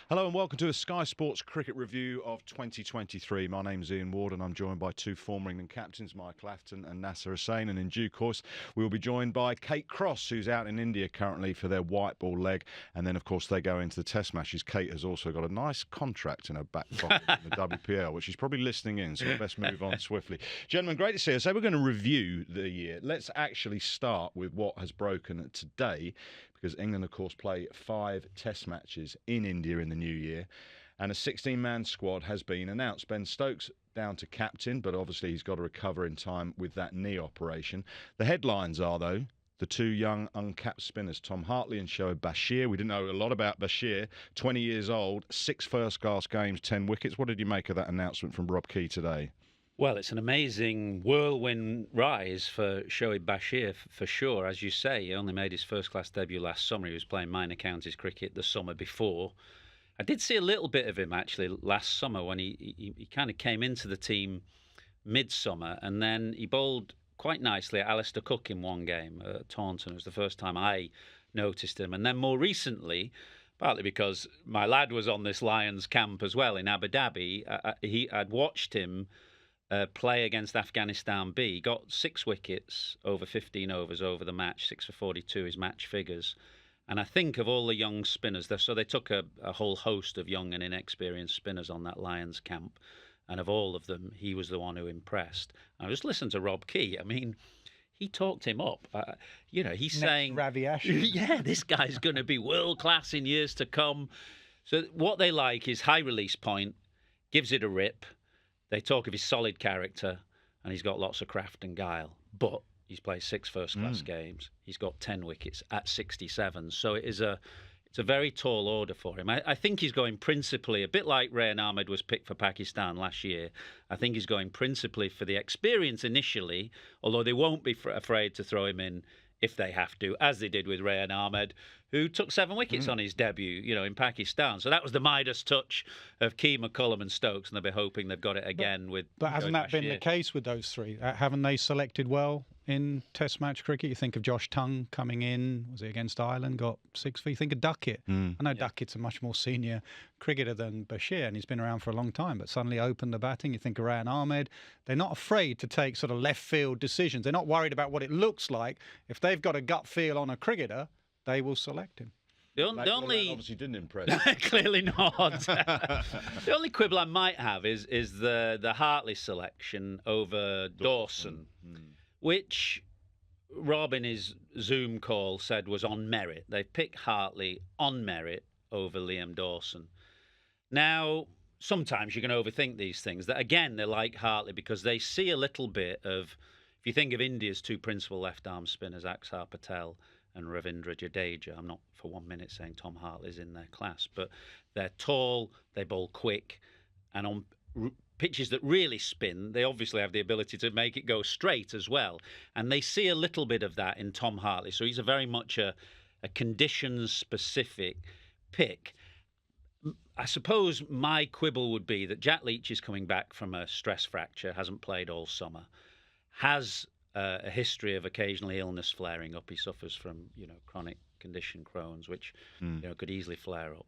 Hello and welcome to a Sky Sports cricket review of 2023. My name's Ian Ward and I'm joined by two former England captains, Michael Atherton and Nasser Hussain. And in due course, we will be joined by Kate Cross, who's out in India currently for their white ball leg. And then, of course, they go into the test matches. Kate has also got a nice contract in her back pocket in the WPL, which she's probably listening in, so we best move on swiftly. Gentlemen, great to see you. So we're going to review the year. Let's actually start with what has broken today, because England, of course, play 5 test matches in India in the new year. And a 16-man squad has been announced. Ben Stokes down to captain, but obviously he's got to recover in time with that knee operation. The headlines are, though, the two young uncapped spinners, Tom Hartley and Shoaib Bashir. We didn't know a lot about Bashir, 20 years old, 6 first-class games, 10 wickets. What did you make of that announcement from Rob Key today? Well, it's an amazing whirlwind rise for Shoaib Bashir, for sure. As you say, he only made his first-class debut last summer. He was playing minor counties cricket the summer before. I did see a little bit of him, actually, last summer when he kind of came into the team midsummer, and then he bowled quite nicely at Alistair Cook in one game at Taunton. It was the first time I noticed him. And then more recently, partly because my lad was on this Lions camp as well in Abu Dhabi, I'd watched him play against Afghanistan B. He got 6 wickets over 15 overs over the match, 6 for 42, his match figures. And I think of all the young spinners, so they took a whole host of young and inexperienced spinners on that Lions camp. And of all of them, he was the one who impressed. I just listened to Rob Key. I mean, he talked him up. He's saying, Ravi Ashwin. Yeah, this guy's going to be world class in years to come. So what they like is high release point, gives it a rip. They talk of his solid character, and he's got lots of craft and guile. But he's played 6 first-class games. He's got 10 wickets at 67. So it's a very tall order for him. I think he's going principally, a bit like Rayan Ahmed was picked for Pakistan last year. I think he's going principally for the experience initially, although they won't be afraid to throw him in if they have to, as they did with Rayan Ahmed, who took 7 wickets on his debut, in Pakistan. So that was the Midas touch of Key, McCullum and Stokes, and they'll be hoping they've got it again with... But hasn't that been the case with those 3? Haven't they selected well in Test match cricket? You think of Josh Tongue coming in, was it against Ireland, got 6 for... You think of Duckett. I know Duckett's a much more senior cricketer than Bashir, and he's been around for a long time, but suddenly opened the batting. You think of Rayan Ahmed. They're not afraid to take sort of left field decisions. They're not worried about what it looks like. If they've got a gut feel on a cricketer, they will select him. The only obviously didn't impress. Clearly not. The only quibble I might have is the Hartley selection over Dawson, which Rob in his Zoom call said was on merit. They picked Hartley on merit over Liam Dawson. Now, sometimes you can overthink these things. That again, they're like Hartley because they see a little bit of. If you think of India's 2 principal left-arm spinners, Axar Patel and Ravindra Jadeja, I'm not for 1 minute saying Tom Hartley's in their class, but they're tall, they bowl quick, and on pitches that really spin, they obviously have the ability to make it go straight as well. And they see a little bit of that in Tom Hartley. So he's very much a condition-specific pick. I suppose my quibble would be that Jack Leach is coming back from a stress fracture, hasn't played all summer, has a history of occasionally illness flaring up. He suffers from, chronic condition Crohn's, which, could easily flare up.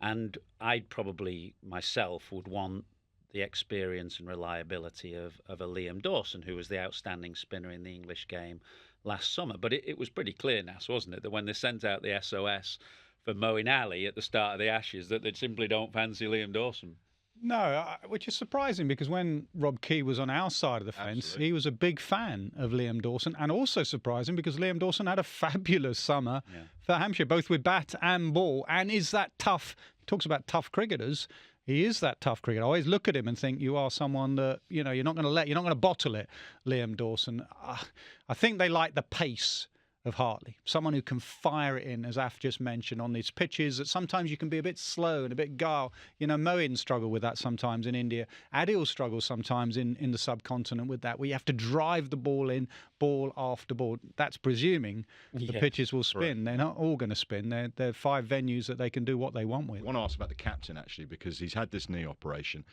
And I'd probably, myself, would want the experience and reliability of a Liam Dawson, who was the outstanding spinner in the English game last summer. But it was pretty clear, Nas, wasn't it, that when they sent out the SOS for Moeen Ali at the start of the Ashes, that they simply don't fancy Liam Dawson. No, which is surprising because when Rob Key was on our side of the fence, he was a big fan of Liam Dawson, and also surprising because Liam Dawson had a fabulous summer for Hampshire, both with bat and ball, and is that tough. He talks about tough cricketers. He is that tough cricketer. I always look at him and think you are someone that, you're not going to bottle it, Liam Dawson. I think they like the pace of Hartley, someone who can fire it in, as Af just mentioned, on these pitches that sometimes you can be a bit slow and a bit guile. Moeen struggle with that sometimes in India. Adil struggles sometimes in the subcontinent with that, where you have to drive the ball in, ball after ball. That's presuming the pitches will spin. Correct. They're not all going to spin. There are 5 venues that they can do what they want with. I want to ask about the captain, actually, because he's had this knee operation.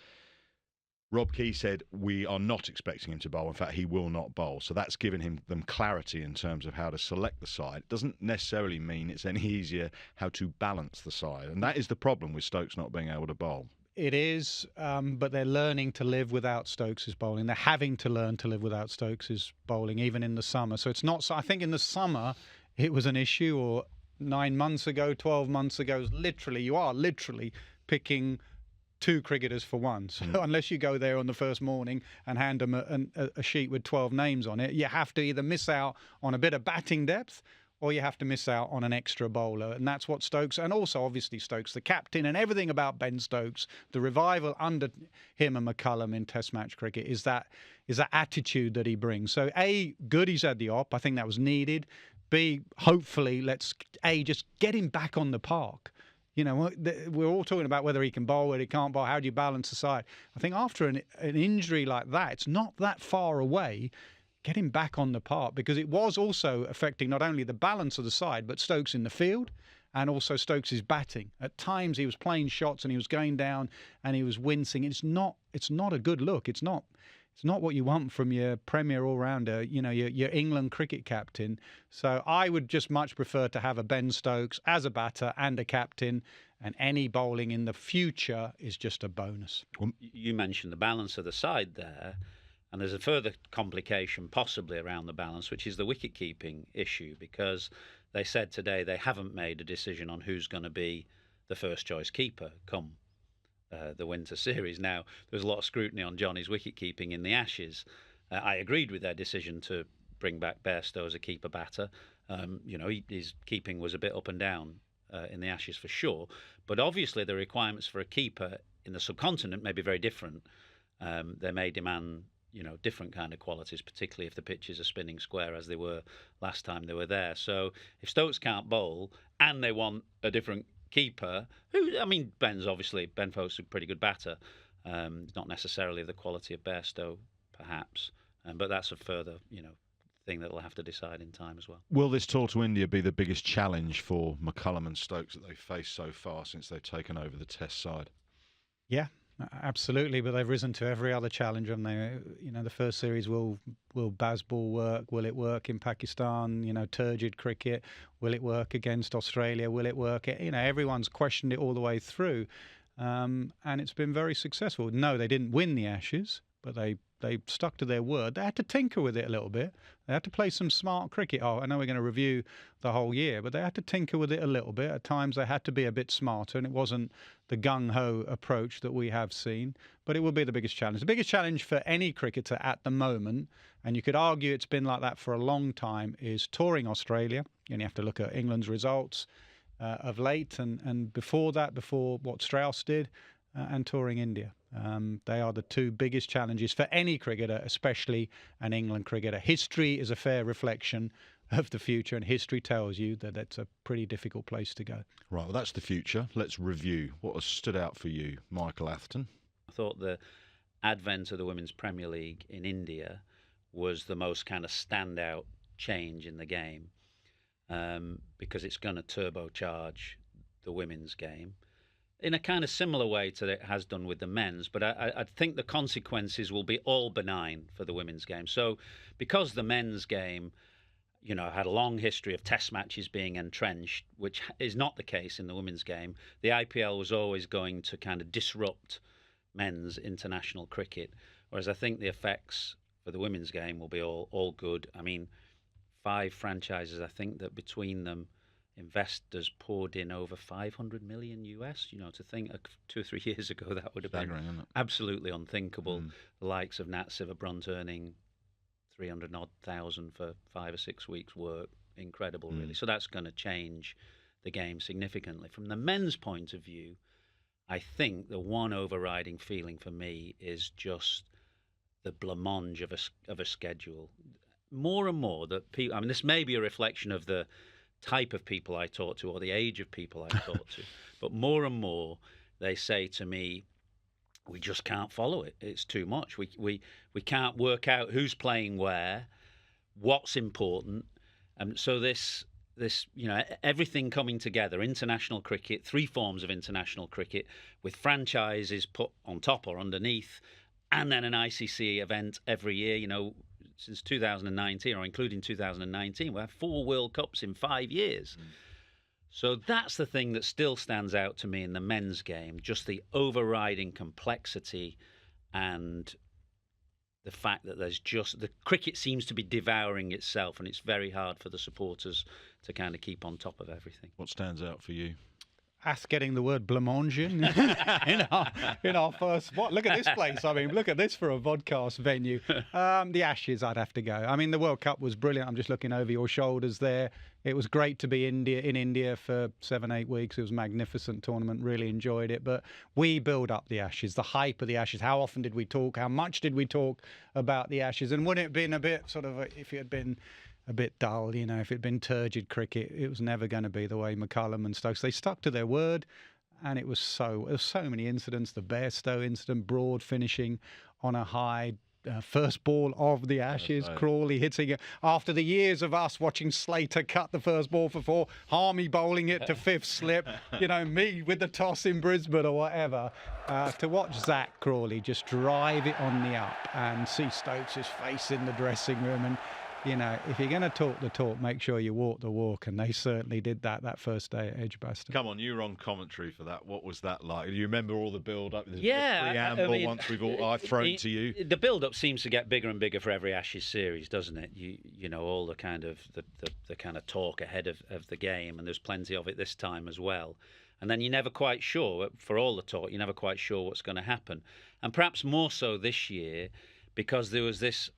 Rob Key said we are not expecting him to bowl. In fact, he will not bowl. So that's given them clarity in terms of how to select the side. It doesn't necessarily mean it's any easier how to balance the side. And that is the problem with Stokes not being able to bowl. It is, but they're learning to live without Stokes' bowling. They're having to learn to live without Stokes' bowling, even in the summer. So it's not. So I think in the summer it was an issue, or 9 months ago, 12 months ago. You are literally picking two cricketers for one. So unless you go there on the first morning and hand them a sheet with 12 names on it, you have to either miss out on a bit of batting depth, or you have to miss out on an extra bowler. And that's what Stokes, and also obviously Stokes, the captain, and everything about Ben Stokes, the revival under him and McCullum in Test match cricket is that attitude that he brings. So A, good he's had the op. I think that was needed. B, hopefully let's just get him back on the park. You know, we're all talking about whether he can bowl, whether he can't bowl, how do you balance the side? I think after an injury like that, it's not that far away. Get him back on the park, because it was also affecting not only the balance of the side, but Stokes in the field and also Stokes' batting. At times he was playing shots and he was going down and he was wincing. It's not a good look. It's not what you want from your premier all-rounder, you know, your England cricket captain. So I would just much prefer to have a Ben Stokes as a batter and a captain, and any bowling in the future is just a bonus. You mentioned the balance of the side there, and there's a further complication possibly around the balance, which is the wicket-keeping issue, because they said today they haven't made a decision on who's going to be the first-choice keeper come the winter series. Now, there's a lot of scrutiny on Johnny's wicket-keeping in the Ashes. I agreed with their decision to bring back Bairstow as a keeper batter. You know, his keeping was a bit up and down in the Ashes for sure. But obviously the requirements for a keeper in the subcontinent may be very different. They may demand, you know, different kind of qualities, particularly if the pitches are spinning square as they were last time they were there. So if Stokes can't bowl and they want a different keeper, Ben Foakes is a pretty good batter, not necessarily the quality of Bairstow perhaps, but that's a further, you know, thing that they'll have to decide in time as well. Will this tour to India be the biggest challenge for McCullum and Stokes that they've faced so far since they've taken over the Test side? Yeah, absolutely, but they've risen to every other challenge. And you know, the first series, will Bazball work? Will it work in Pakistan? You know, turgid cricket. Will it work against Australia? Will it work? You know, everyone's questioned it all the way through, and it's been very successful. No, they didn't win the Ashes, but they stuck to their word. They had to tinker with it a little bit. They had to play some smart cricket. Oh, I know we're going to review the whole year, but they had to tinker with it a little bit. At times they had to be a bit smarter, and it wasn't the gung-ho approach that we have seen. But it will be the biggest challenge. The biggest challenge for any cricketer at the moment, and you could argue it's been like that for a long time, is touring Australia. And you have to look at England's results of late, and before what Strauss did, and touring India. They are the two biggest challenges for any cricketer, especially an England cricketer. History is a fair reflection of the future, and history tells you that it's a pretty difficult place to go. Right, well, that's the future. Let's review what has stood out for you, Michael Atherton. I thought the advent of the Women's Premier League in India was the most kind of standout change in the game, because it's going to turbocharge the women's game in a kind of similar way to it has done with the men's, but I think the consequences will be all benign for the women's game. So because the men's game, you know, had a long history of test matches being entrenched, which is not the case in the women's game, the IPL was always going to kind of disrupt men's international cricket, whereas I think the effects for the women's game will be all good. I mean, 5 franchises, I think that between them, investors poured in over $500 million US. You know, to think 2 or 3 years ago that would have been absolutely unthinkable. The likes of Nat Sciver-Brunt earning 300,000 for 5 or 6 weeks' work, incredible, really. So that's going to change the game significantly. From the men's point of view, I think the one overriding feeling for me is just the blancmange of a schedule. More and more that people, I mean, this may be a reflection of the type of people I talk to or the age of people I talk to, but more and more they say to me, we just can't follow it. It's too much. We can't work out who's playing where, what's important. And so this, you know, everything coming together, international cricket, 3 forms of international cricket with franchises put on top or underneath, and then an ICC event every year. Since 2019, or including 2019, we have 4 World Cups in 5 years. So that's the thing that still stands out to me in the men's game, just the overriding complexity and the fact that the cricket seems to be devouring itself, and it's very hard for the supporters to kind of keep on top of everything. What stands out for you? Us getting the word blancmange in our first spot. Look at this place. I mean, look at this for a vodcast venue. The Ashes, I'd have to go. I mean, the World Cup was brilliant. I'm just looking over your shoulders there. It was great to be in India for 7-8 weeks. It was a magnificent tournament. Really enjoyed it. But we build up the Ashes, the hype of the Ashes. How often did we talk? How much did we talk about the Ashes? And wouldn't it have been a bit sort of, if it had been a bit dull, if it'd been turgid cricket, it was never going to be the way McCullum and Stokes, they stuck to their word, and there was so many incidents. The Bairstow incident, Broad finishing on a high, first ball of the Ashes, Crawley hitting it after the years of us watching Slater cut the first ball for 4, Harmy bowling it to 5th slip, me with the toss in Brisbane or whatever, to watch Zach Crawley just drive it on the up and see Stokes' face in the dressing room. And if you're going to talk the talk, make sure you walk the walk, and they certainly did that first day at Edgbaston. Come on, you were on commentary for that. What was that like? Do you remember all the build-up? Yeah, the preamble once I've thrown to you. The build-up seems to get bigger and bigger for every Ashes series, doesn't it? All the kind of the kind of talk ahead of the game, and there's plenty of it this time as well. And then you're never quite sure, for all the talk, you're never quite sure what's going to happen. And perhaps more so this year, because there was this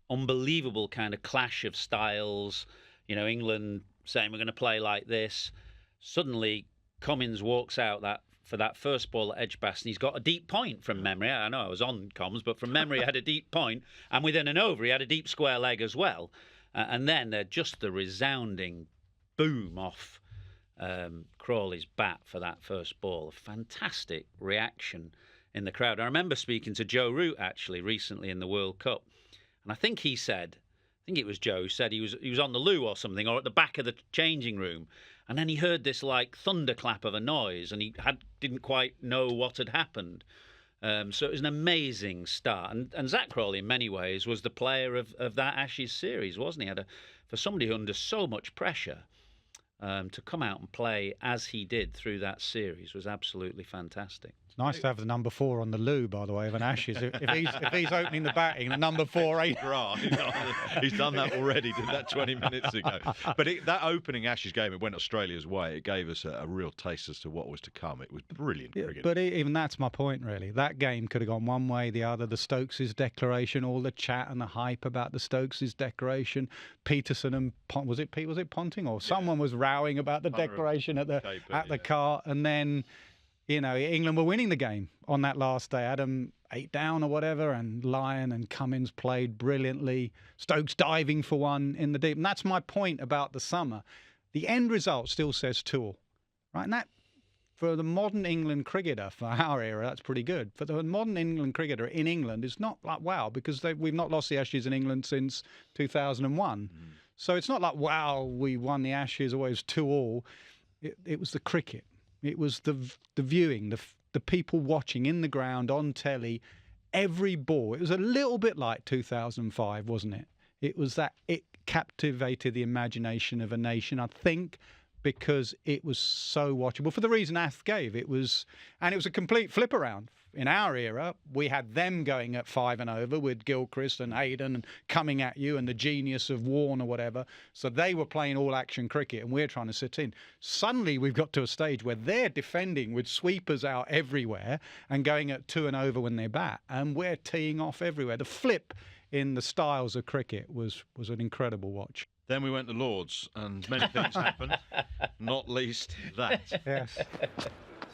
unbelievable kind of clash of styles. England saying we're going to play like this. Suddenly, Cummins walks out for that first ball at Edgbaston. He's got a deep point from memory. I know I was on comms, but from memory, he had a deep point, and within an over, he had a deep square leg as well. And then just the resounding boom off Crawley's bat for that first ball. A fantastic reaction in the crowd. I remember speaking to Joe Root actually recently in the World Cup. And I think it was Joe who said he was on the loo or something, or at the back of the changing room, and then he heard this like thunderclap of a noise, and he didn't quite know what had happened. So it was an amazing start, and Zach Crawley in many ways was the player of that Ashes series, wasn't he? For somebody under so much pressure, to come out and play as he did through that series was absolutely fantastic. It's nice to have the number 4 on the loo, by the way, of an Ashes. If he's opening the batting, the number 4 ain't. He's done that already, did that 20 minutes ago. But that opening Ashes game, it went Australia's way. It gave us a real taste as to what was to come. It was brilliant cricket. But even that's my point, really. That game could have gone one way or the other. The Stokes' declaration, all the chat and the hype about the Stokes' declaration. Peterson and was it Ponting or someone was rowing about the declaration at the cart, and then England were winning the game on that last day. Adam 8 down or whatever, and Lyon and Cummins played brilliantly. Stokes diving for one in the deep, and that's my point about the summer. The end result still says 2-2, right? And that, for the modern England cricketer, for our era, that's pretty good. For the modern England cricketer in England, it's not like wow, because we've not lost the Ashes in England since 2001. So it's not like, wow, we won the Ashes, always 2-2. It was the cricket. It was the viewing, the people watching in the ground, on telly, every ball. It was a little bit like 2005, wasn't it? It was that it captivated the imagination of a nation, I think, because it was so watchable for the reason Ath gave. It was a complete flip around. In our era, we had them going at 5 and over with Gilchrist and Hayden and coming at you and the genius of Warne or whatever. So they were playing all action cricket and we're trying to sit in. Suddenly we've got to a stage where they're defending with sweepers out everywhere and going at 2 and over when they bat, and we're teeing off everywhere. The flip in the styles of cricket was an incredible watch. Then we went to Lords, and many things happened, not least that. Yes.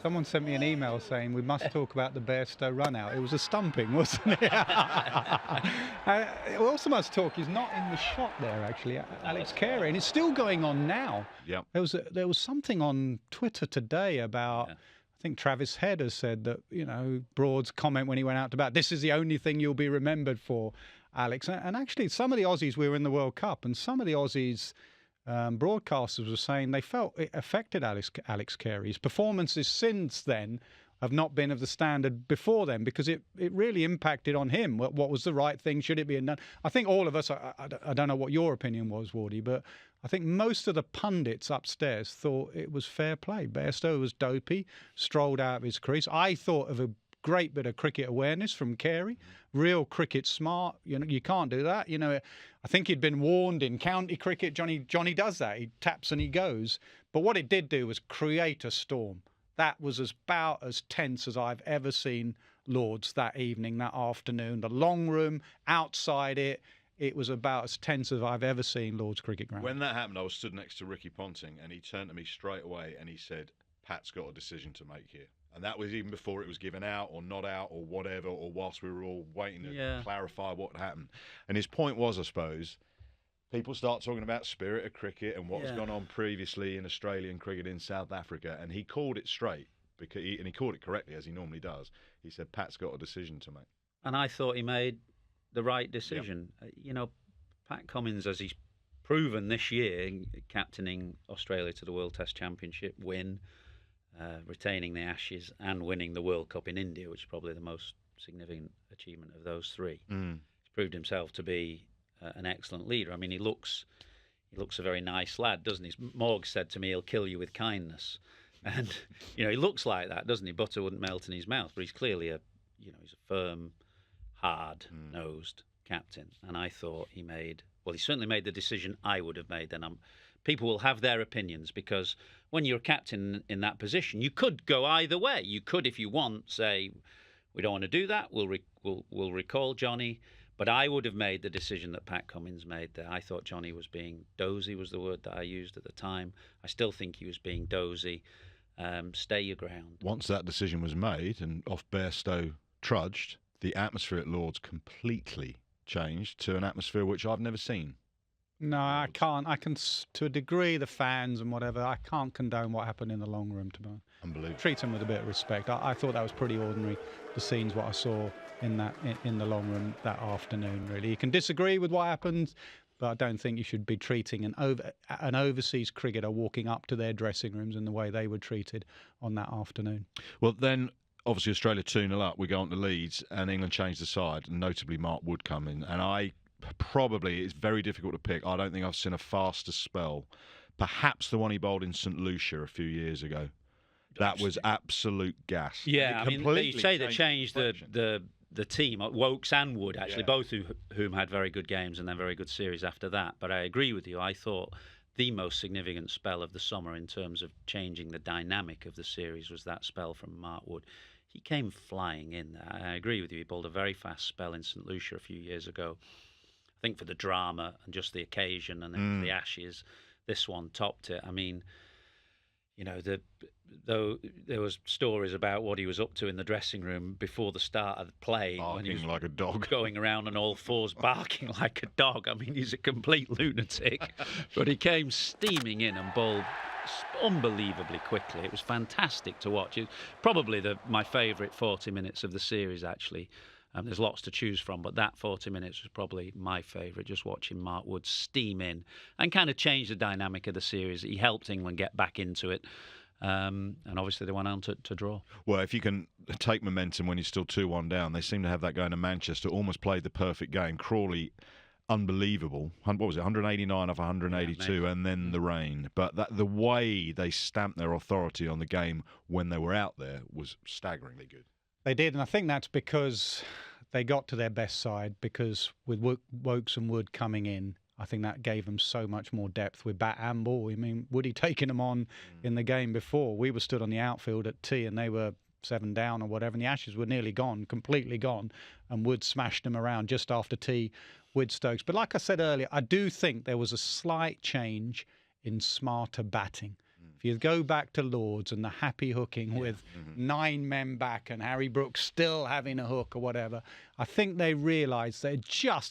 Someone sent me an email saying we must talk about the Bairstow run out. It was a stumping, wasn't it? We also must talk, he's not in the shot there, actually, Alex Carey, and it's still going on now. Yep. There was something on Twitter today about... Yeah. I think Travis Head has said that, Broad's comment when he went out to bat, this is the only thing you'll be remembered for, Alex. And actually, some of the Aussies, we were in the World Cup, and some of the Aussies broadcasters were saying they felt it affected Alex Carey's performances since then have not been of the standard before then, because it really impacted on him. What was the right thing? Should it be done? I think all of us, I don't know what your opinion was, Wardy, but I think most of the pundits upstairs thought it was fair play. Bairstow was dopey, strolled out of his crease. I thought of a great bit of cricket awareness from Carey, real cricket smart. You know, you can't do that. You know, I think he'd been warned in county cricket. Johnny does that. He taps and he goes. But what it did do was create a storm. That was about as tense as I've ever seen Lords that evening, that afternoon. The long room, outside it was about as tense as I've ever seen Lords cricket ground. When that happened, I was stood next to Ricky Ponting, and he turned to me straight away and he said, Pat's got a decision to make here. And that was even before it was given out or not out or whatever, or whilst we were all waiting to clarify what happened. And his point was, I suppose, people start talking about spirit of cricket and what's gone on previously in Australian cricket in South Africa, and he called it straight, and he called it correctly, as he normally does. He said, Pat's got a decision to make. And I thought he made the right decision. Yep. You know, Pat Cummins, as he's proven this year, captaining Australia to the World Test Championship, win, retaining the Ashes and winning the World Cup in India, which is probably the most significant achievement of those three. He's proved himself to be an excellent leader. I mean, he looks a very nice lad, doesn't he? Morg said to me, he'll kill you with kindness. And, you know, he looks like that, doesn't he? Butter wouldn't melt in his mouth, but he's clearly he's a firm, hard-nosed captain. And I thought he certainly made the decision I would have made. Then people will have their opinions, because when you're a captain in that position, you could go either way. You could, if you want, say, we don't want to do that, we'll recall Johnny. But I would have made the decision that Pat Cummins made there. I thought Johnny was being dozy, was the word that I used at the time. I still think he was being dozy. Stay your ground. Once that decision was made and off Bairstow trudged, the atmosphere at Lords completely changed to an atmosphere which I've never seen. No, I can't. I can, to a degree, the fans and whatever, I can't condone what happened in the long room, to be honest. Unbelievable. Treat them with a bit of respect. I thought that was pretty ordinary, the scenes, what I saw in the long room that afternoon, really. You can disagree with what happened, but I don't think you should be treating an overseas cricketer walking up to their dressing rooms in the way they were treated on that afternoon. Well, then, obviously, Australia 2-0 up, we go on to Leeds, and England changed the side, and notably Mark Wood come in. And it's very difficult to pick. I don't think I've seen a faster spell. Perhaps the one he bowled in St Lucia a few years ago. That was absolute gas. Yeah, I mean, you say they changed the team, Wokes and Wood, actually, both of whom had very good games and then very good series after that. But I agree with you. I thought the most significant spell of the summer in terms of changing the dynamic of the series was that spell from Mark Wood. He came flying in. I agree with you. He bowled a very fast spell in St Lucia a few years ago. I think for the drama and just the occasion, and then for the Ashes, this one topped it. I mean, you know, though there was stories about what he was up to in the dressing room before the start of the play, barking when he was like a dog, going around on all fours, barking like a dog. I mean, he's a complete lunatic. But he came steaming in and bowled unbelievably quickly. It was fantastic to watch. It was probably my favourite 40 minutes of the series, actually. There's lots to choose from, but that 40 minutes was probably my favourite, just watching Mark Wood steam in and kind of change the dynamic of the series. He helped England get back into it, and obviously they went on to draw. Well, if you can take momentum when you're still 2-1 down, they seem to have that going to Manchester. Almost played the perfect game. Crawley, unbelievable. What was it, 189 off 182, and then the rain. But the way they stamped their authority on the game when they were out there was staggeringly good. They did, and I think that's because they got to their best side, because with Wokes and Wood coming in, I think that gave them so much more depth with bat and ball. I mean, Woody taking them on in the game before. We were stood on the outfield at T and they were 7 down or whatever, and the Ashes were nearly gone, completely gone, and Wood smashed them around just after T with Stokes. But like I said earlier, I do think there was a slight change in smarter batting. If you go back to Lords and the happy hooking with 9 men back and Harry Brooks still having a hook or whatever, I think they realised they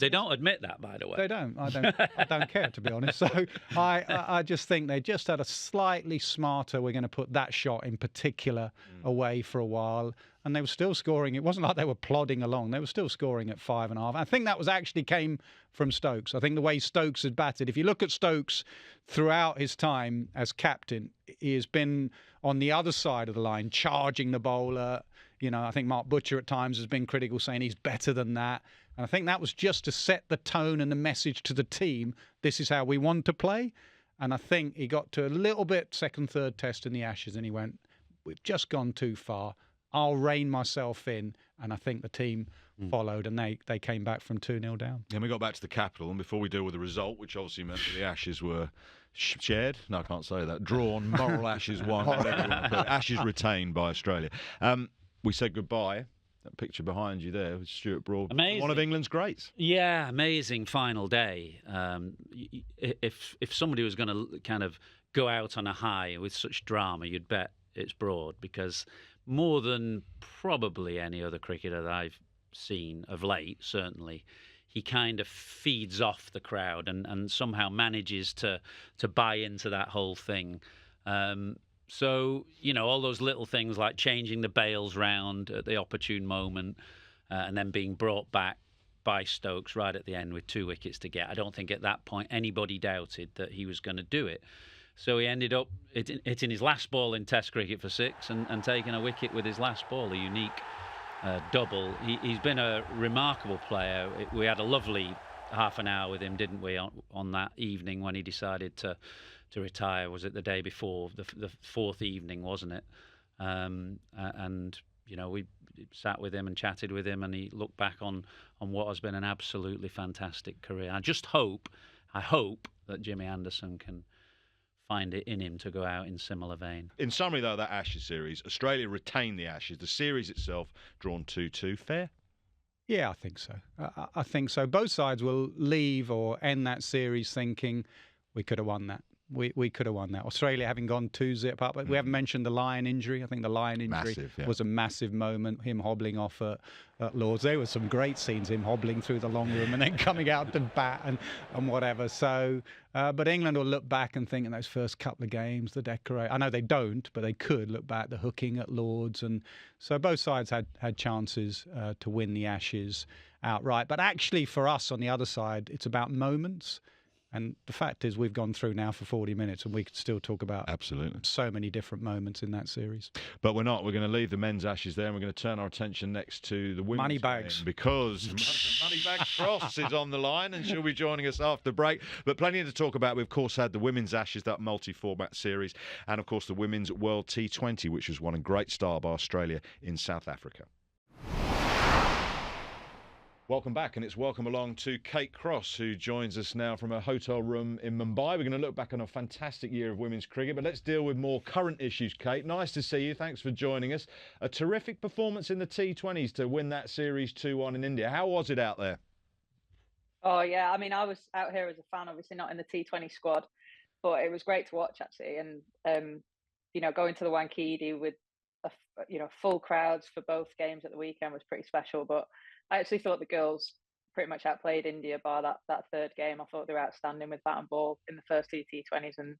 don't admit that, by the way. They don't. I don't care, to be honest. So I just think they just had a slightly smarter, we're going to put that shot in particular away for a while. and they were still scoring. It wasn't like they were plodding along. They were still scoring at 5.5. I think that was actually came from Stokes. I think the way Stokes had batted, if you look at Stokes throughout his time as captain, he has been on the other side of the line, charging the bowler. You know, I think Mark Butcher at times has been critical, saying he's better than that. And I think that was just to set the tone and the message to the team. This is how we want to play. And I think he got to a little bit second, third test in the Ashes, and he went, we've just gone too far. I'll rein myself in. And I think the team followed, and they came back from 2-0 down. Then we got back to the capital, and before we deal with the result, which obviously meant that the Ashes were shared. No, I can't say that. Drawn, moral Ashes won. Ashes retained by Australia. We said goodbye. That picture behind you there was Stuart Broad, amazing. One of England's greats. Yeah, amazing final day. If somebody was going to kind of go out on a high with such drama, you'd bet it's Broad, because more than probably any other cricketer that I've seen of late, certainly, he kind of feeds off the crowd and somehow manages to buy into that whole thing. So, you know, all those little things like changing the bails round at the opportune moment and then being brought back by Stokes right at the end with 2 wickets to get. I don't think at that point anybody doubted that he was going to do it. So he ended up hitting his last ball in Test cricket for 6 and taking a wicket with his last ball, a unique double. He's been a remarkable player. We had a lovely half an hour with him, didn't we, on that evening when he decided to retire. Was it the day before, the 4th evening, wasn't it? And you know, we sat with him and chatted with him, and he looked back on what has been an absolutely fantastic career. I hope that Jimmy Anderson can find it in him to go out in similar vein. In summary, though, that Ashes series, Australia retained the Ashes. The series itself drawn 2-2. Fair? Yeah, I think so. I think so. Both sides will leave or end that series thinking we could have won that. We could have won that. Australia having gone 2-0 up. But we haven't mentioned the Lyon injury. I think the Lyon injury was a massive moment, him hobbling off at Lords. There were some great scenes, him hobbling through the long room and then coming out to bat and whatever. So, but England will look back and think in those first couple of games, the decorate. I know they don't, but they could look back, the hooking at Lords. And so both sides had chances to win the Ashes outright. But actually for us on the other side, it's about moments. And the fact is, we've gone through now for 40 minutes and we could still talk about absolutely so many different moments in that series. But we're not. We're going to leave the men's Ashes there and we're going to turn our attention next to the women's Moneybags. Because Moneybags Cross is on the line and she'll be joining us after the break. But plenty to talk about. We, of course, had the women's Ashes, that multi-format series, and, of course, the Women's World T20, which was won in great style by Australia in South Africa. Welcome back, and it's welcome along to Kate Cross, who joins us now from a hotel room in Mumbai. We're going to look back on a fantastic year of women's cricket, but let's deal with more current issues, Kate. Nice to see you. Thanks for joining us. A terrific performance in the T20s to win that series 2-1 in India. How was it out there? Oh, yeah. I mean, I was out here as a fan, obviously not in the T20 squad, but it was great to watch, actually. And, you know, going to the Wankhede with, full crowds for both games at the weekend was pretty special. But I actually thought the girls pretty much outplayed India bar that third game. I thought they were outstanding with bat and ball in the first 2 T20s and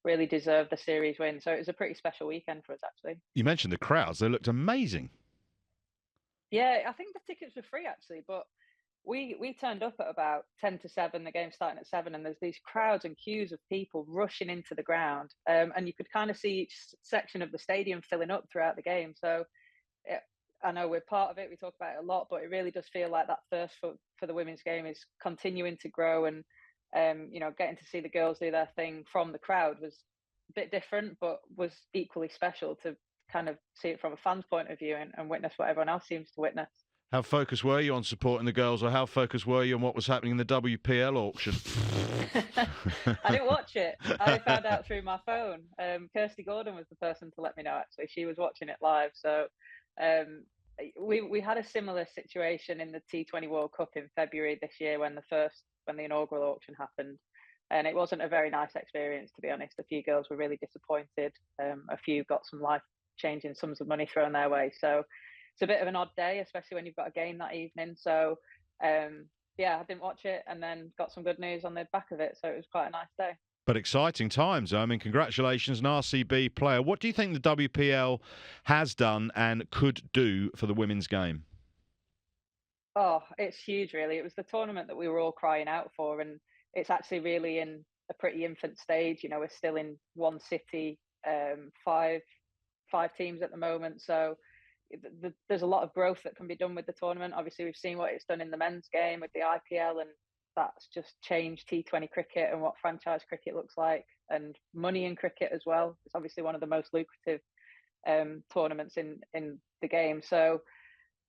really deserved the series win. So it was a pretty special weekend for us, actually. You mentioned the crowds. They looked amazing. Yeah, I think the tickets were free, actually, but we turned up at about 10 to 7, the game starting at 7, and there's these crowds and queues of people rushing into the ground. And you could kind of see each section of the stadium filling up throughout the game. So I know we're part of it. We talk about it a lot, but it really does feel like that thirst for the women's game is continuing to grow. And, getting to see the girls do their thing from the crowd was a bit different, but was equally special to kind of see it from a fan's point of view and witness what everyone else seems to witness. How focused were you on supporting the girls, or how focused were you on what was happening in the WPL auction? I didn't watch it. I found out through my phone. Kirsty Gordon was the person to let me know, actually. She was watching it live. So we had a similar situation in the T20 World Cup in February this year when the inaugural auction happened. And it wasn't a very nice experience, to be honest. A few girls were really disappointed. A few got some life-changing sums of money thrown their way. So it's a bit of an odd day, especially when you've got a game that evening. So, I didn't watch it and then got some good news on the back of it. So it was quite a nice day. But exciting times. I mean, congratulations, an RCB player. What do you think the WPL has done and could do for the women's game? Oh, it's huge, really. It was the tournament that we were all crying out for, and it's actually really in a pretty infant stage. You know, we're still in one city, five teams at the moment. So there's a lot of growth that can be done with the tournament. Obviously, we've seen what it's done in the men's game with the IPL, and that's just changed T20 cricket and what franchise cricket looks like, and money in cricket as well. It's obviously one of the most lucrative tournaments in the game. So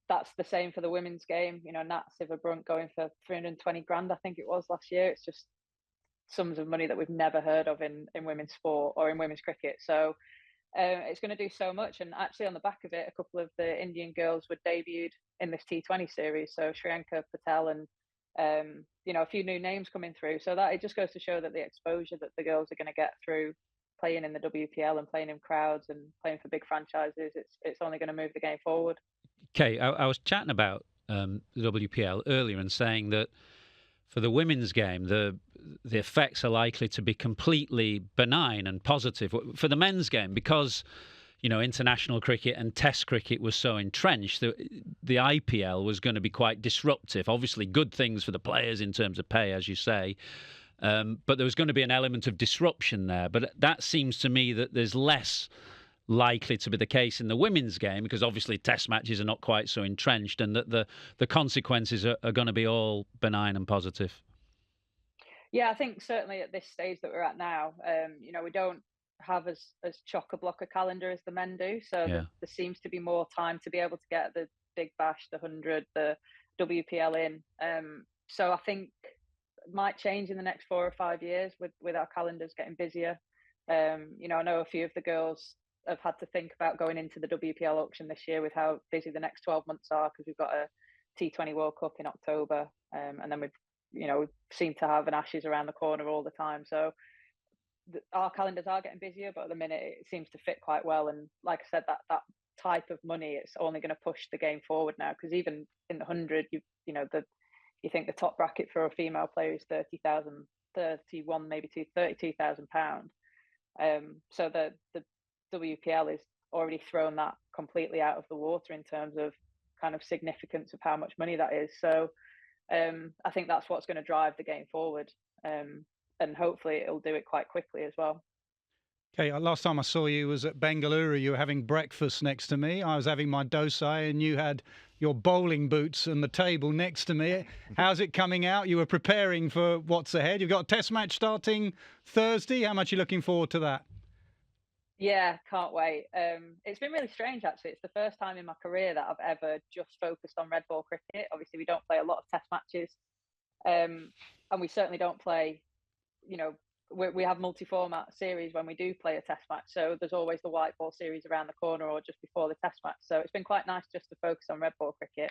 that's the same for the women's game. You know, Nats Brunt going for 320 grand, I think it was last year. It's just sums of money that we've never heard of in women's sport or in women's cricket. So it's going to do so much. And actually, on the back of it, a couple of the Indian girls were debuted in this T20 series. So Shriyanka Patel and a few new names coming through. So that it just goes to show that the exposure that the girls are going to get through playing in the WPL and playing in crowds and playing for big franchises, it's only going to move the game forward. Okay, I was chatting about the WPL earlier and saying that for the women's game, the effects are likely to be completely benign and positive. For the men's game, because international cricket and Test cricket was so entrenched, the IPL was going to be quite disruptive. Obviously, good things for the players in terms of pay, as you say, but there was going to be an element of disruption there. But that seems to me that there's less likely to be the case in the women's game, because obviously Test matches are not quite so entrenched, and that the consequences are going to be all benign and positive. Yeah, I think certainly at this stage that we're at now, we don't have as chock-a-block a calendar as the men do. So there seems to be more time to be able to get the Big Bash, the 100, the WPL in. So I think it might change in the next 4 or 5 years with our calendars getting busier. I know a few of the girls have had to think about going into the WPL auction this year with how busy the next 12 months are, because we've got a T20 World Cup in October, and then we seem to have an Ashes around the corner all the time. So our calendars are getting busier, but at the minute it seems to fit quite well. And like I said, that type of money, it's only going to push the game forward now, because even in the 100, you think the top bracket for a female player is 30,000, 31, maybe 32,000 pounds. So the WPL is already thrown that completely out of the water in terms of kind of significance of how much money that is. So I think that's what's going to drive the game forward, and hopefully it'll do it quite quickly as well. Okay, last time I saw you was at Bengaluru. You were having breakfast next to me. I was having my dosai, and you had your bowling boots on the table next to me. How's it coming out? You were preparing for what's ahead. You've got a Test match starting Thursday. How much are you looking forward to that? Yeah, can't wait. It's been really strange, actually. It's the first time in my career that I've ever just focused on red ball cricket. Obviously, we don't play a lot of Test matches, and we certainly don't play, we have multi-format series when we do play a Test match. So there's always the white ball series around the corner or just before the Test match. So it's been quite nice just to focus on red ball cricket.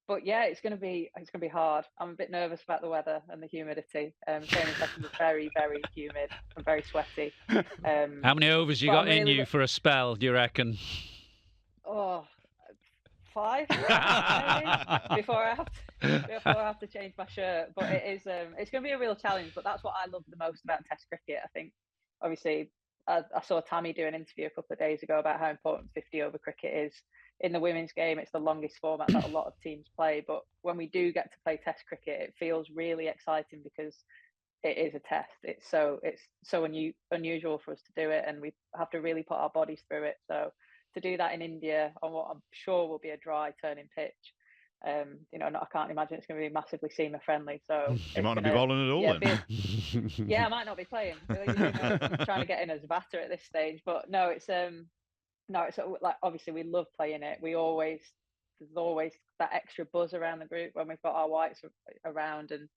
But yeah, it's going to be hard. I'm a bit nervous about the weather and the humidity. Training sessions are very, very humid and very sweaty. How many overs you got in you for a spell, do you reckon? Oh, 5 maybe, before I have to change my shirt. But it's going to be a real challenge. But that's what I love the most about Test cricket. I think, obviously, I saw Tammy do an interview a couple of days ago about how important 50 over cricket is. In the women's game, it's the longest format that a lot of teams play. But when we do get to play Test cricket, it feels really exciting because it is a test. It's so unusual for us to do it, and we have to really put our bodies through it. So to do that in India on what I'm sure will be a dry turning pitch, I can't imagine it's going to be massively seamer friendly. So you might not be bowling at all then. Yeah, I might not be playing. I'm trying to get in as a batter at this stage, but no, it's like, obviously we love playing it. There's always that extra buzz around the group when we've got our whites around, and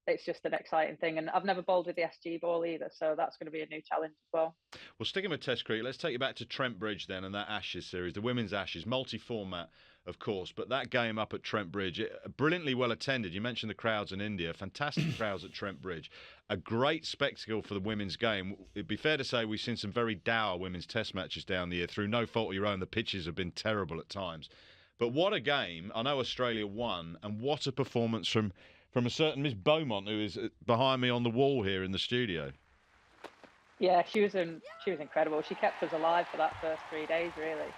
it's just an exciting thing. And I've never bowled with the SG ball either, so that's going to be a new challenge as well. Well, sticking with Test cricket, let's take you back to Trent Bridge then, and that Ashes series, the women's Ashes, multi-format, of course, but that game up at Trent Bridge, brilliantly well attended. You mentioned the crowds in India, fantastic crowds at Trent Bridge. A great spectacle for the women's game. It'd be fair to say we've seen some very dour women's Test matches down the year. Through no fault of your own, the pitches have been terrible at times. But what a game. I know Australia won, and what a performance from from a certain Miss Beaumont, who is behind me on the wall here in the studio. Yeah, she was incredible. She kept us alive for that first 3 days, really.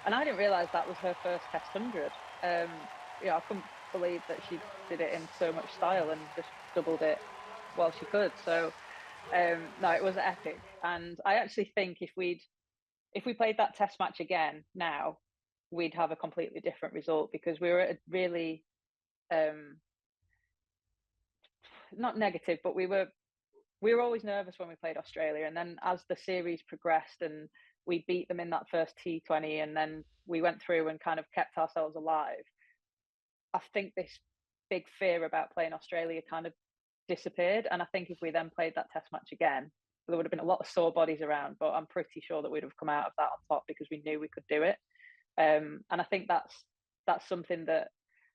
And I didn't realise that was her first Test 100. I couldn't believe that she did it in so much style and just doubled it while she could. So, no, it was epic. And I actually think if we played that Test match again now, we'd have a completely different result, because we were at a really not negative, but we were always nervous when we played Australia. And then as the series progressed and we beat them in that first T20, and then we went through and kind of kept ourselves alive, I think this big fear about playing Australia kind of disappeared. And I think if we then played that Test match again, there would have been a lot of sore bodies around, but I'm pretty sure that we'd have come out of that on top, because we knew we could do it. And I think that's something that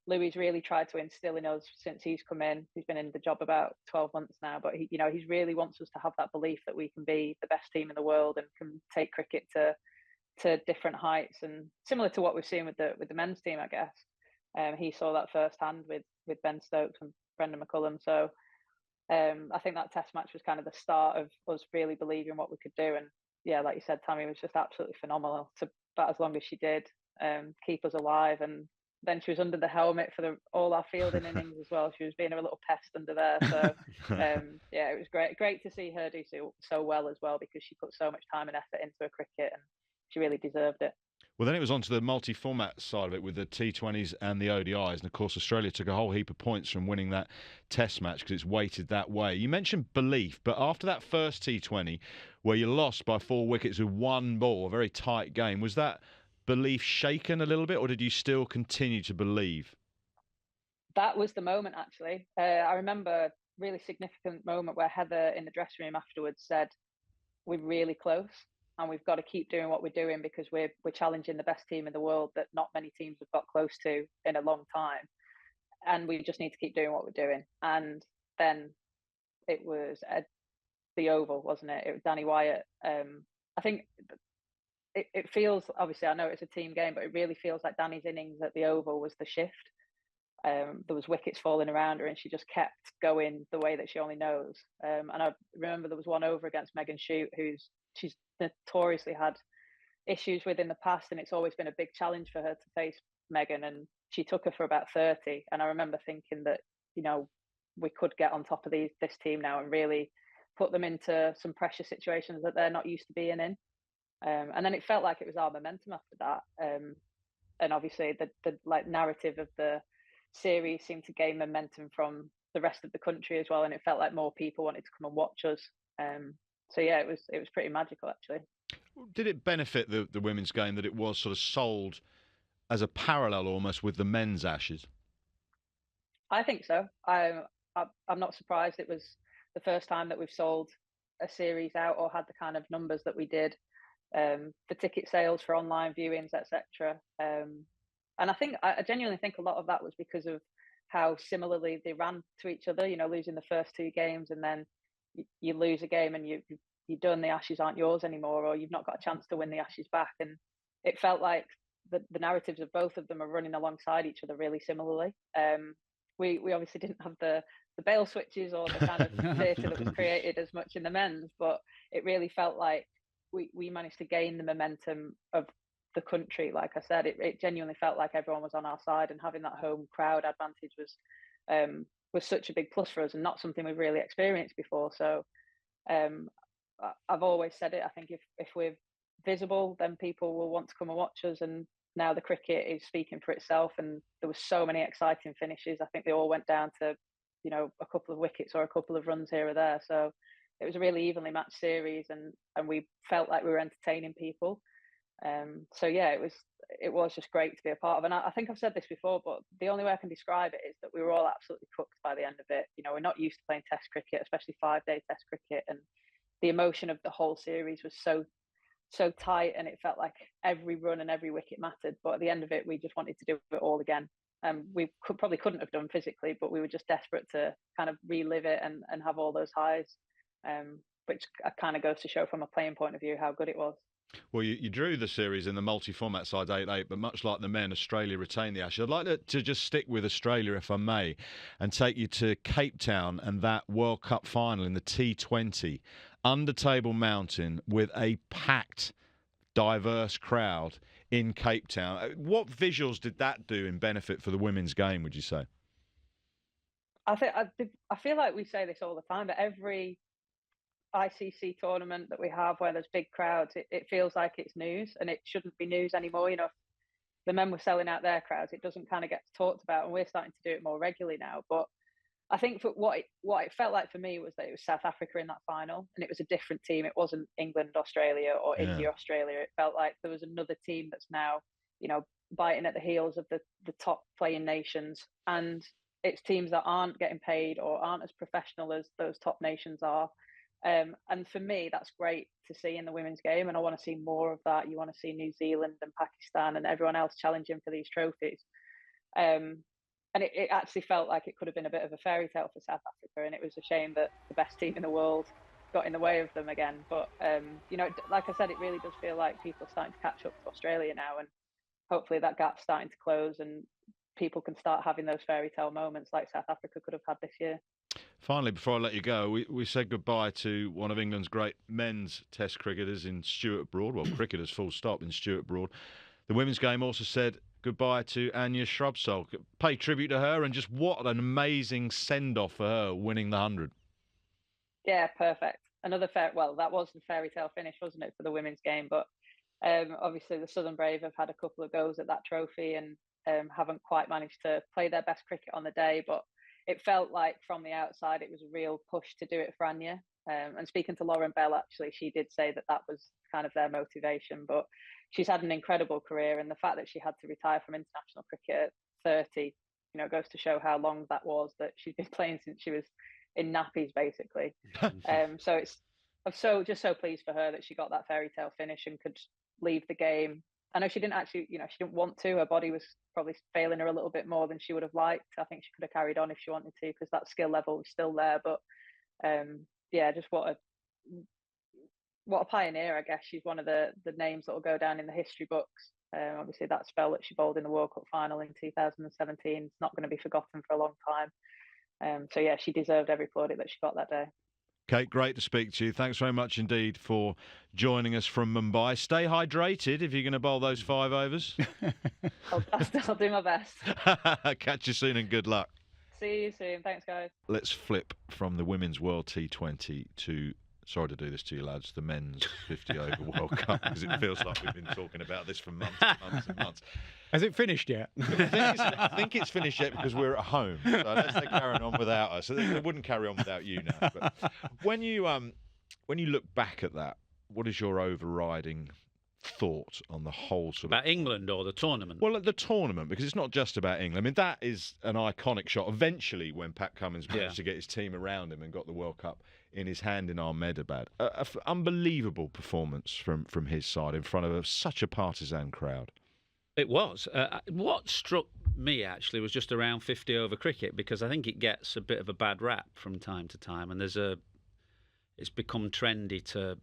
Louis really tried to instill in us since he's come in. He's been in the job about 12 months now, but he really wants us to have that belief that we can be the best team in the world and can take cricket to different heights. And similar to what we've seen with the men's team, I guess. He saw that firsthand with Ben Stokes and Brendan McCullum. So I think that Test match was kind of the start of us really believing what we could do. And yeah, like you said, Tammy was just absolutely phenomenal to bat as long as she did, keep us alive. And then she was under the helmet for all our fielding innings as well. She was being a little pest under there. So yeah, it was great to see her do so well as well, because she put so much time and effort into her cricket, and she really deserved it. Well, then it was on to the multi-format side of it with the T20s and the ODIs. And, of course, Australia took a whole heap of points from winning that Test match because it's weighted that way. You mentioned belief, but after that first T20 where you lost by 4 wickets with 1 ball, a very tight game, was that belief shaken a little bit, or did you still continue to believe? That was the moment, actually. I remember a really significant moment where Heather in the dressing room afterwards said, "We're really close, and we've got to keep doing what we're doing, because we're challenging the best team in the world that not many teams have got close to in a long time, and we just need to keep doing what we're doing." And then it was the Oval, wasn't it? It was Danny Wyatt. I think it feels, obviously I know it's a team game, but it really feels like Danny's innings at the Oval was the shift. There was wickets falling around her, and she just kept going the way that she only knows. And I remember there was one over against Megan Shute, she's notoriously had issues with in the past, and it's always been a big challenge for her to face Megan, and she took her for about 30. And I remember thinking that we could get on top of this team now and really put them into some pressure situations that they're not used to being in. And then it felt like it was our momentum after that. And obviously the narrative of the series seemed to gain momentum from the rest of the country as well, and it felt like more people wanted to come and watch us. So yeah, it was pretty magical, actually. Did it benefit the women's game that it was sort of sold as a parallel almost with the men's Ashes? I think so. I'm not surprised. It was the first time that we've sold a series out or had the kind of numbers that we did, for ticket sales, for online viewings, etc. And I genuinely think a lot of that was because of how similarly they ran to each other. Losing the first 2 games, and then you lose a game and you're done. The Ashes aren't yours anymore, or you've not got a chance to win the Ashes back. And it felt like the narratives of both of them are running alongside each other really similarly. We obviously didn't have the bail switches or the kind of theatre that was created as much in the men's, but it really felt like we managed to gain the momentum of the country. Like I said, it genuinely felt like everyone was on our side, and having that home crowd advantage was such a big plus for us, and not something we've really experienced before. So I've always said it. I think if we're visible, then people will want to come and watch us. And now the cricket is speaking for itself, and there were so many exciting finishes. I think they all went down to a couple of wickets or a couple of runs here or there. So it was a really evenly matched series, and we felt like we were entertaining people. So yeah, it was just great to be a part of. And I think I've said this before, but the only way I can describe it is that we were all absolutely cooked by the end of it. We're not used to playing Test cricket, especially 5-day Test cricket, and the emotion of the whole series was so tight, and it felt like every run and every wicket mattered. But at the end of it, we just wanted to do it all again. We probably couldn't have done physically, but we were just desperate to kind of relive it and have all those highs, which kind of goes to show from a playing point of view how good it was. Well, you drew the series in the multi-format side 8-8, but much like the men, Australia retained the Ashes. I'd like to just stick with Australia, if I may, and take you to Cape Town and that World Cup final in the T20 under Table Mountain with a packed, diverse crowd in Cape Town. What visuals did that do in benefit for the women's game, would you say? I feel like we say this all the time, but every ICC tournament that we have where there's big crowds, it feels like it's news, and it shouldn't be news anymore. You know, if the men were selling out their crowds, it doesn't kind of get talked about, and we're starting to do it more regularly now. But I think for what it felt like for me was that it was South Africa in that final, and it was a different team. It wasn't England, Australia, or India, Australia. It felt like there was another team that's now, you know, biting at the heels of the top playing nations, and it's teams that aren't getting paid or aren't as professional as those top nations are. And for me, that's great to see in the women's game, and I want to see more of that. You want to see New Zealand and Pakistan and everyone else challenging for these trophies. And it actually felt like it could have been a bit of a fairy tale for South Africa, and it was a shame that the best team in the world got in the way of them again. But, you know, like I said, it really does feel like people are starting to catch up to Australia now, and hopefully that gap's starting to close and people can start having those fairy tale moments like South Africa could have had this year. Finally, before I let you go, we said goodbye to one of England's great men's Test cricketers in Stuart Broad. Well, cricketers full stop in Stuart Broad. The women's game also said goodbye to Anya Shrubsole. Pay tribute to her, and just what an amazing send-off for her winning the 100. Yeah, perfect. Another well, that was the fairy tale finish, wasn't it, for the women's game? But obviously the Southern Brave have had a couple of goes at that trophy and haven't quite managed to play their best cricket on the day, but it felt like from the outside it was a real push to do it for Anya. And speaking to Lauren Bell, actually, she did say that was kind of their motivation. But she's had an incredible career, and the fact that she had to retire from international cricket at 30, you know, goes to show how long that was, that she's been playing since she was in nappies, basically. So I'm just so pleased for her that she got that fairy tale finish and could leave the game. I know she didn't actually, you know, she didn't want to. Her body was probably failing her a little bit more than she would have liked. I think she could have carried on if she wanted to, because that skill level was still there. But yeah, just what a pioneer, I guess. She's one of the names that will go down in the history books. Obviously, that spell that she bowled in the World Cup final in 2017 is not going to be forgotten for a long time. So yeah, she deserved every plaudit that she got that day. Kate, great to speak to you. Thanks very much indeed for joining us from Mumbai. Stay hydrated if you're going to bowl those 5 overs. I'll do my best. Catch you soon and good luck. See you soon. Thanks, guys. Let's flip from the Women's World T20 to, sorry to do this to you lads, the Men's 50 Over World Cup, because it feels like we've been talking about this for months and months and months. Has it finished yet? I think it's finished yet because we're at home. So unless they're carrying on without us, so they wouldn't carry on without you now. But when you look back at that, what is your overriding thought on the whole sort of about England or the tournament? Well, at the tournament, because it's not just about England. I mean, that is an iconic shot. Eventually, when Pat Cummins managed to get his team around him and got the World Cup in his hand in Ahmedabad, unbelievable performance from his side in front of such a partisan crowd. It was. What struck me, actually, was just around 50 over cricket, because I think it gets a bit of a bad rap from time to time, and it's become trendy to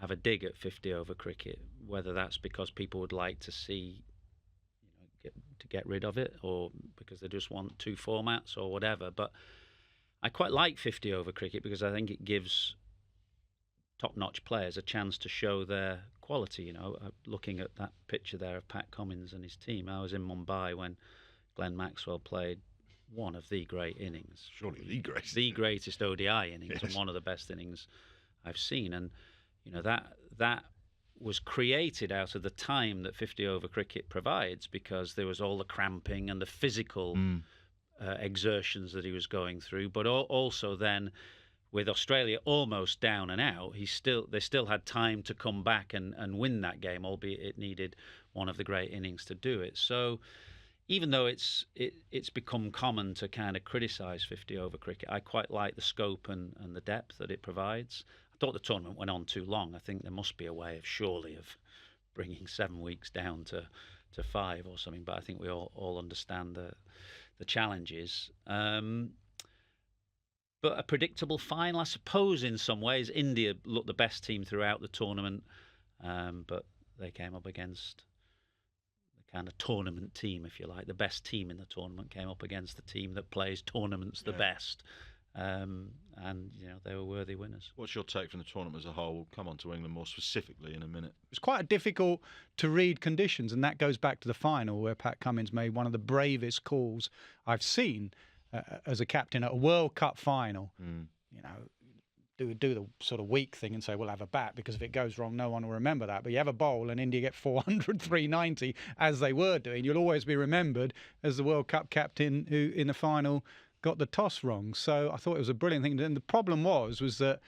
have a dig at 50 over cricket, whether that's because people would like to see, to get rid of it, or because they just want 2 formats or whatever. But I quite like 50 over cricket because I think it gives top-notch players a chance to show their quality. You know, looking at that picture there of Pat Cummins and his team, I was in Mumbai when Glenn Maxwell played one of the great innings. Surely the greatest ODI innings, and one of the best innings I've seen. And you know, that was created out of the time that 50 over cricket provides, because there was all the cramping and the physical exertions that he was going through, but also then with Australia almost down and out, they still had time to come back and win that game, albeit it needed one of the great innings to do it. So even though it's become common to kind of criticise 50 over cricket, I quite like the scope and the depth that it provides. I thought the tournament went on too long. I think there must be a way of bringing 7 weeks down to 5 or something, but I think we all understand the challenges. But a predictable final, I suppose, in some ways. India looked the best team throughout the tournament. but they came up against the kind of tournament team, if you like. The best team in the tournament came up against the team that plays tournaments the best. And, they were worthy winners. What's your take from the tournament as a whole? We'll come on to England more specifically in a minute. It's quite difficult to read conditions, and that goes back to the final where Pat Cummins made one of the bravest calls I've seen as a captain at a World Cup final. Do the sort of weak thing and say, we'll have a bat, because if it goes wrong, no one will remember that. But you have a bowl and India get 400, 390, as they were doing. You'll always be remembered as the World Cup captain who, in the final, got the toss wrong. So I thought it was a brilliant thing. And the problem was that,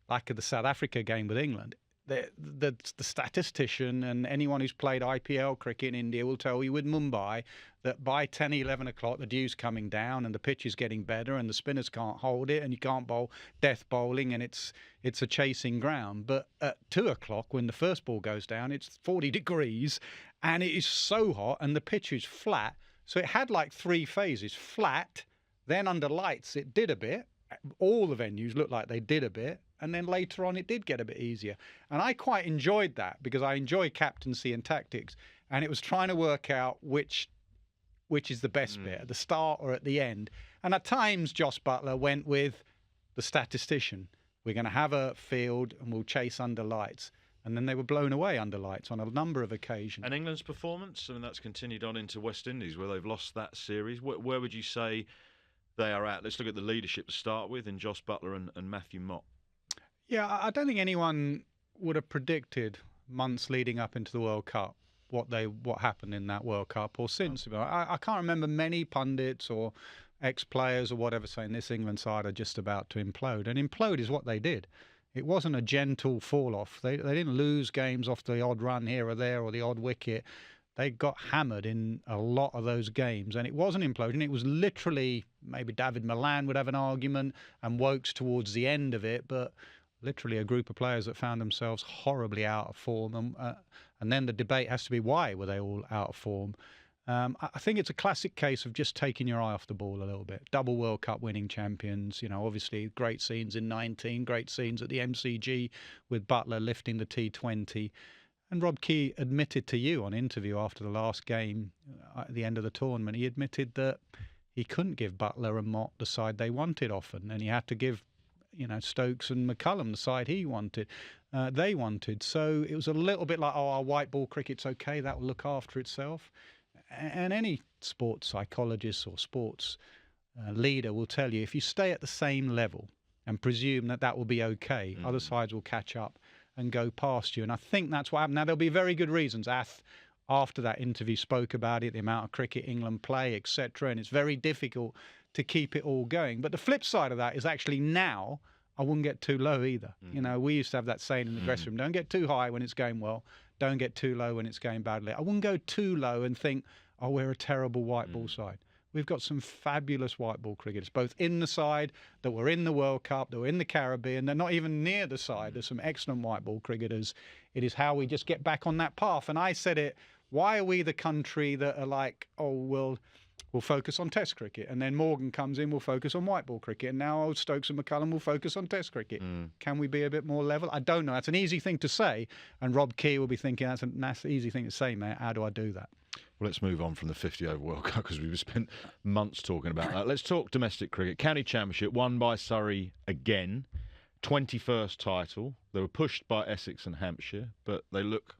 like at the South Africa game with England, the statistician and anyone who's played IPL cricket in India will tell you with Mumbai that by 10, 11 o'clock, the dew's coming down and the pitch is getting better and the spinners can't hold it and you can't bowl death bowling and it's a chasing ground. But at 2 o'clock, when the first ball goes down, it's 40 degrees and it is so hot and the pitch is flat. So it had like 3 phases: flat, then under lights it did a bit. All the venues looked like they did a bit. And then later on, it did get a bit easier. And I quite enjoyed that, because I enjoy captaincy and tactics. And it was trying to work out which is the best bit, at the start or at the end. And at times, Joss Buttler went with the statistician. We're going to have a field and we'll chase under lights. And then they were blown away under lights on a number of occasions. And England's performance, I mean, that's continued on into West Indies, where they've lost that series. Where would you say they are at? Let's look at the leadership to start with in Joss Buttler and Matthew Mott. Yeah, I don't think anyone would have predicted months leading up into the World Cup what happened in that World Cup or since. I can't remember many pundits or ex-players or whatever saying this England side are just about to implode. And implode is what they did. It wasn't a gentle fall-off. They didn't lose games off the odd run here or there or the odd wicket. They got hammered in a lot of those games, and it wasn't imploding. It was literally, maybe David Milan would have an argument and Wokes towards the end of it, but literally a group of players that found themselves horribly out of form. And then the debate has to be, why were they all out of form? I think it's a classic case of just taking your eye off the ball a little bit. Double World Cup winning champions, obviously great scenes in 19, great scenes at the MCG with Buttler lifting the T20. And Rob Key admitted to you on interview after the last game at the end of the tournament, he admitted that he couldn't give Buttler and Mott the side they wanted often, and he had to give Stokes and McCullum the side they wanted. So it was a little bit like, our white ball cricket's okay, that will look after itself. And any sports psychologist or sports leader will tell you, if you stay at the same level and presume that will be okay, other sides will catch up and go past you. And I think that's what happened. Now, there'll be very good reasons. After that interview, spoke about it, the amount of cricket England play, etc. And it's very difficult to keep it all going. But the flip side of that is actually now, I wouldn't get too low either. We used to have that saying in the dressing room, don't get too high when it's going well, don't get too low when it's going badly. I wouldn't go too low and think, oh, we're a terrible white ball side. We've got some fabulous white ball cricketers, both in the side that were in the World Cup, that were in the Caribbean. They're not even near the side. There's some excellent white ball cricketers. It is how we just get back on that path. And I said it, why are we the country that are like, oh, we'll focus on Test cricket, and then Morgan comes in, we'll focus on white ball cricket, and now old Stokes and McCullum will focus on Test cricket. Can we be a bit more level? I don't know. That's an easy thing to say, and Rob Key will be thinking, that's an easy thing to say, mate. How do I do that? Well, let's move on from the 50 over World Cup, because we've spent months talking about that. Let's talk domestic cricket. County Championship won by Surrey again. 21st title. They were pushed by Essex and Hampshire, but they look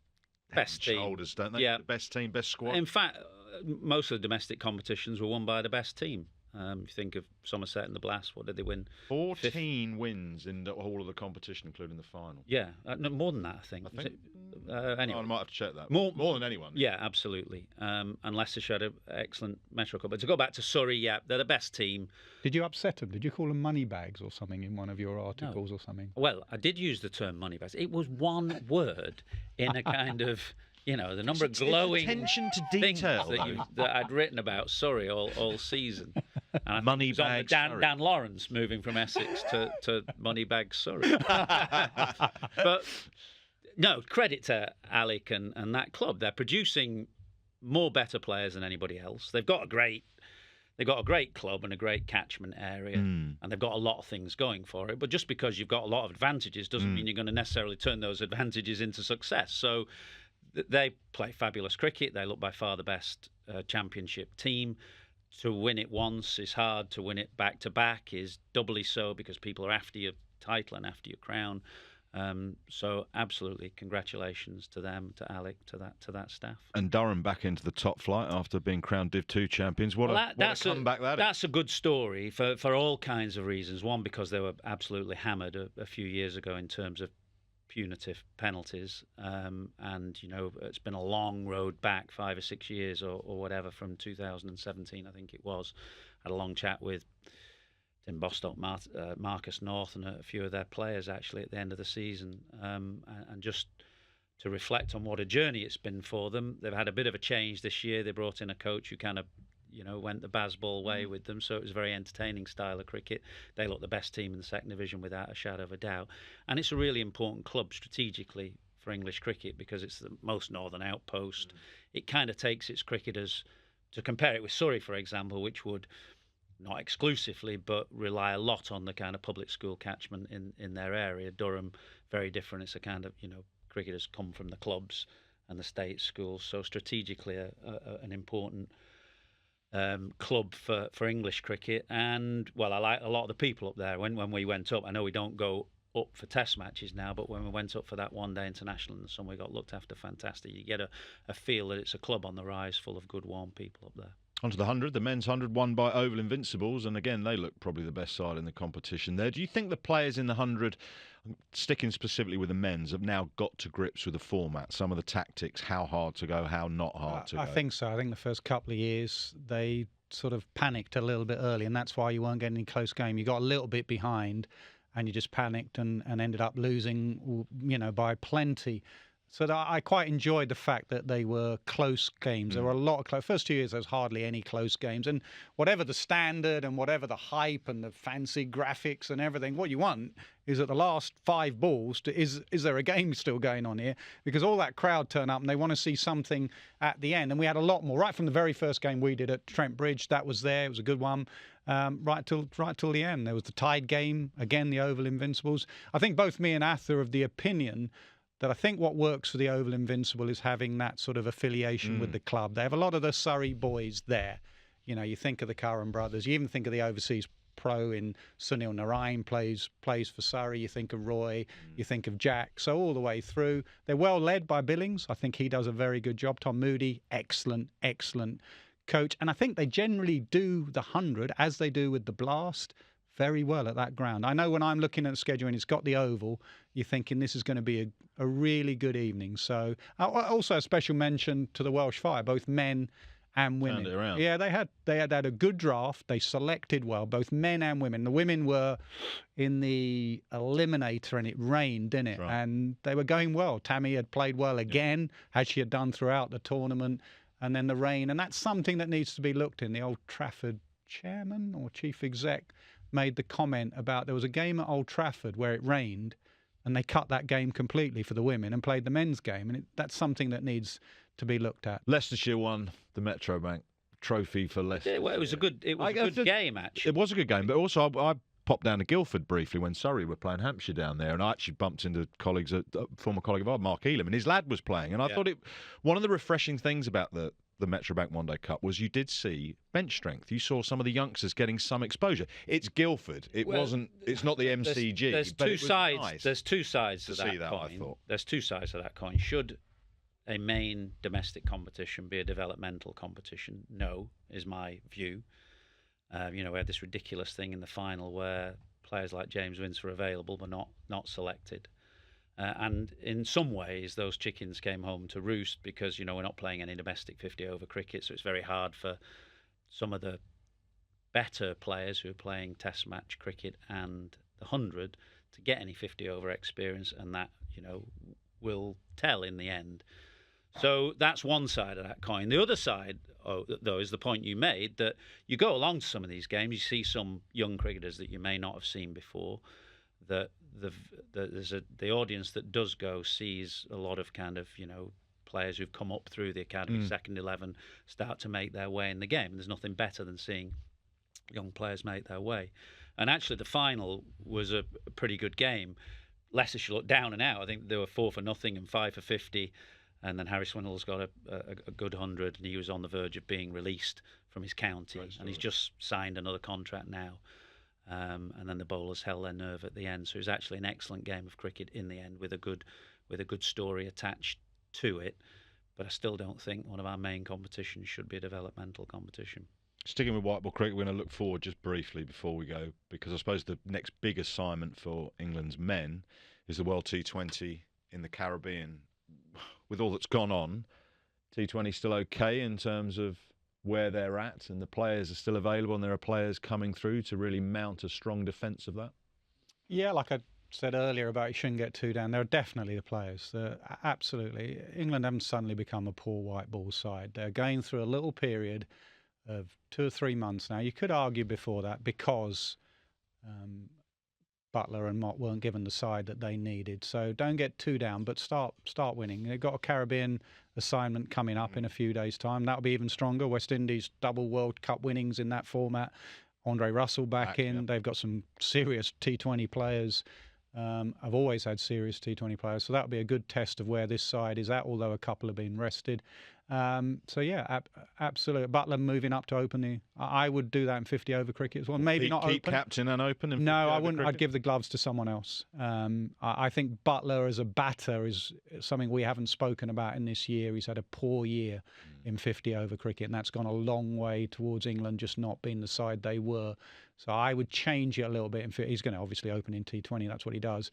best team, shoulders, don't they? Yeah. The best team, best squad. In fact, most of the domestic competitions were won by the best team. You think of Somerset and the Blast, what did they win? 14 wins in the whole of the competition, including the final. Yeah, no, more than that, I think. Anyway. I might have to check that. More than anyone. Yeah, absolutely. And Leicestershire had an excellent Metro Cup. But to go back to Surrey, yeah, they're the best team. Did you upset them? Did you call them money bags or something in one of your articles or something? Well, I did use the term money bags. It was one word in a kind of... the number of glowing attention to detail things that I'd written about Surrey all season. And money bags. Dan Lawrence moving from Essex to money bag Surrey. But no, credit to Alec and that club. They're producing more better players than anybody else. They've got a great they've got a great club and a great catchment area, and they've got a lot of things going for it. But just because you've got a lot of advantages doesn't mean you're going to necessarily turn those advantages into success. So they play fabulous cricket. They look by far the best championship team. To win it once is hard. To win it back to back is doubly so, because people are after your title and after your crown. So absolutely, congratulations to them, to Alec, to that staff. And Durham back into the top flight after being crowned Div 2 champions. What a comeback that is. That's a good story for all kinds of reasons. One, because they were absolutely hammered a few years ago in terms of punitive penalties, and it's been a long road back, 5 or 6 years or whatever, from 2017 I think it was. Had a long chat with Tim Bostock, Marcus North, and a few of their players actually at the end of the season, and just to reflect on what a journey it's been for them. They've had a bit of a change this year. They brought in a coach who kind of went the Bazball way with them, so it was a very entertaining style of cricket. They look the best team in the second division without a shadow of a doubt, and it's a really important club strategically for English cricket because it's the most northern outpost. It kind of takes its cricketers, to compare it with Surrey, for example, which would not exclusively, but rely a lot on the kind of public school catchment in their area. Durham, very different. It's a kind of, cricketers come from the clubs and the state schools. So strategically, an important club for English cricket. And, well, I like a lot of the people up there. When we went up, I know we don't go up for test matches now, but when we went up for that one-day international in the summer, we got looked after fantastic. You get a feel that it's a club on the rise full of good, warm people up there. Onto the 100, the men's 100 won by Oval Invincibles, and again they look probably the best side in the competition there. Do you think the players in the 100, sticking specifically with the men's, have now got to grips with the format, some of the tactics, how hard to go, how not hard to go? I think so. I think the first couple of years they sort of panicked a little bit early, and that's why you weren't getting any close game. You got a little bit behind and you just panicked and ended up losing, by plenty. So I quite enjoyed the fact that they were close games. There were a lot of close. First 2 years, there was hardly any close games. And whatever the standard and whatever the hype and the fancy graphics and everything, what you want is at the last 5 balls, is there a game still going on here? Because all that crowd turn up and they want to see something at the end. And we had a lot more. Right from the very first game we did at Trent Bridge, that was there. It was a good one. Right till the end. There was the tied game, again, the Oval Invincibles. I think both me and Athers are of the opinion that I think what works for the Oval Invincible is having that sort of affiliation with the club. They have a lot of the Surrey boys there. You think of the Curran brothers. You even think of the overseas pro in Sunil Narayan plays for Surrey. You think of Roy. You think of Jack. So all the way through. They're well led by Billings. I think he does a very good job. Tom Moody, excellent coach. And I think they generally do the 100, as they do with the Blast, very well at that ground. I know when I'm looking at the schedule and it's got the Oval, you're thinking this is going to be a really good evening. So also a special mention to the Welsh Fire, both men and women. Turned it around. Yeah, they had a good draft. They selected well, both men and women. The women were in the eliminator and it rained, didn't it? Right. And they were going well. Tammy had played well again, as she had done throughout the tournament. And then the rain, and that's something that needs to be looked in. The Old Trafford chairman or chief exec made the comment about there was a game at Old Trafford where it rained and they cut that game completely for the women and played the men's game. And that's something that needs to be looked at. Leicestershire won the Metrobank trophy for Leicester. Well, it was a good game, actually. It was a good game, but also I popped down to Guildford briefly when Surrey were playing Hampshire down there, and I actually bumped into a former colleague of ours, Mark Elam, and his lad was playing. And I thought one of the refreshing things about the Metrobank One Day Cup was you did see bench strength. You saw some of the youngsters getting some exposure. It's Guildford. It's not the MCG. There's two sides. Nice. There's two sides to that coin. I thought. There's two sides to that coin. Should a main domestic competition be a developmental competition? No, is my view. We had this ridiculous thing in the final where players like James Wince were available but not selected. And in some ways, those chickens came home to roost because, we're not playing any domestic 50-over cricket, so it's very hard for some of the better players who are playing test match cricket and the 100 to get any 50-over experience, and that, will tell in the end. So that's one side of that coin. The other side, though, is the point you made, that you go along to some of these games, you see some young cricketers that you may not have seen before, that the audience that does go sees a lot of kind of, players who've come up through the academy, second 11, start to make their way in the game. And there's nothing better than seeing young players make their way. And actually, the final was a pretty good game. Leicestershire looked down and out. I think they were 4-0 and 5-50. And then Harry Swindle's got a good 100, and he was on the verge of being released from his county. And he's just signed another contract now. And then the bowlers held their nerve at the end. So it was actually an excellent game of cricket in the end with a good story attached to it. But I still don't think one of our main competitions should be a developmental competition. Sticking with white ball cricket, we're going to look forward just briefly before we go, because I suppose the next big assignment for England's men is the World T20 in the Caribbean. With all that's gone on, T20 still okay in terms of where they're at, and the players are still available, and there are players coming through to really mount a strong defence of that? Yeah, like I said earlier about you shouldn't get too down. There are definitely the players. Absolutely. England haven't suddenly become a poor white ball side. They're going through a little period of 2 or 3 months now. You could argue before that because Butler and Mott weren't given the side that they needed. So don't get too down, but start winning. They've got a Caribbean assignment coming up in a few days' time. That'll be even stronger. West Indies double World Cup winnings in that format. Andre Russell back in. Yeah. They've got some serious T20 players. I've always had serious T20 players, so that'll be a good test of where this side is at, although a couple have been rested. So yeah, absolutely. Butler moving up to open the. I would do that in 50 over cricket as well. Maybe not keep open. Captain and open. No, I wouldn't. Cricket? I'd give the gloves to someone else. I think Butler as a batter is something we haven't spoken about in this year. He's had a poor year in 50 over cricket, and that's gone a long way towards England just not being the side they were. So I would change it a little bit. He's going to obviously open in T20. That's what he does.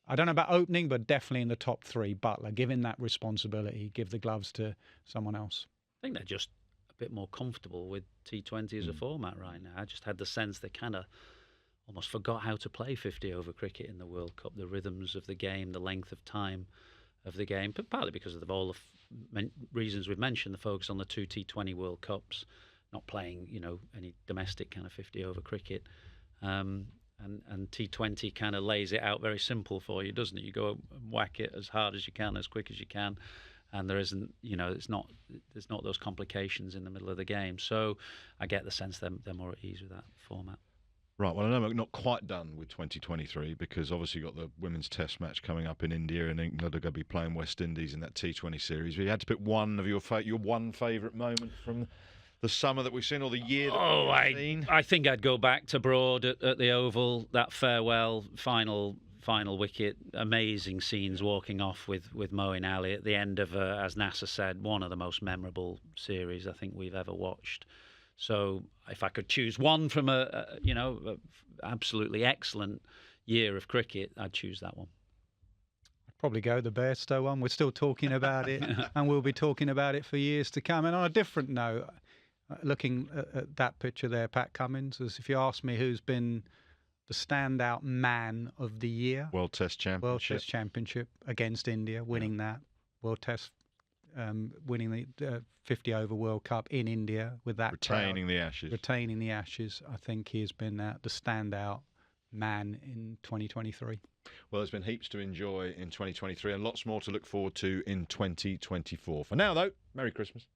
I don't know about opening, but definitely in the top 3. Butler, give him that responsibility. Give the gloves to someone else. I think they're just a bit more comfortable with T20 as a format right now. I just had the sense they kind of almost forgot how to play 50 over cricket in the World Cup. The rhythms of the game, the length of time of the game, but partly because of all the reasons we've mentioned, the focus on the 2 T20 World Cups, not playing, any domestic kind of 50 over cricket. And T20 kind of lays it out very simple for you, doesn't it? You go and whack it as hard as you can, as quick as you can, and there isn't, there's not those complications in the middle of the game. So I get the sense they're more at ease with that format. Right, well, I know we're not quite done with 2023 because obviously you've got the women's test match coming up in India, and England are going to be playing West Indies in that T20 series. But you had to pick one of your one favourite moment from the summer that we've seen, or the year that we've seen? I think I'd go back to Broad at the Oval, that farewell final wicket. Amazing scenes walking off with Moeen Ali at the end of, as Nasser said, one of the most memorable series I think we've ever watched. So if I could choose one from a absolutely excellent year of cricket, I'd choose that one. I'd probably go the Bairstow one. We're still talking about it, and we'll be talking about it for years to come. And on a different note, looking at that picture there, Pat Cummins, as if you ask me who's been the standout man of the year. World Test Championship against India, winning that. World Test, winning the 50 over World Cup in India with that retaining the Ashes. I think he has been the standout man in 2023. Well, there's been heaps to enjoy in 2023 and lots more to look forward to in 2024. For now, though, Merry Christmas.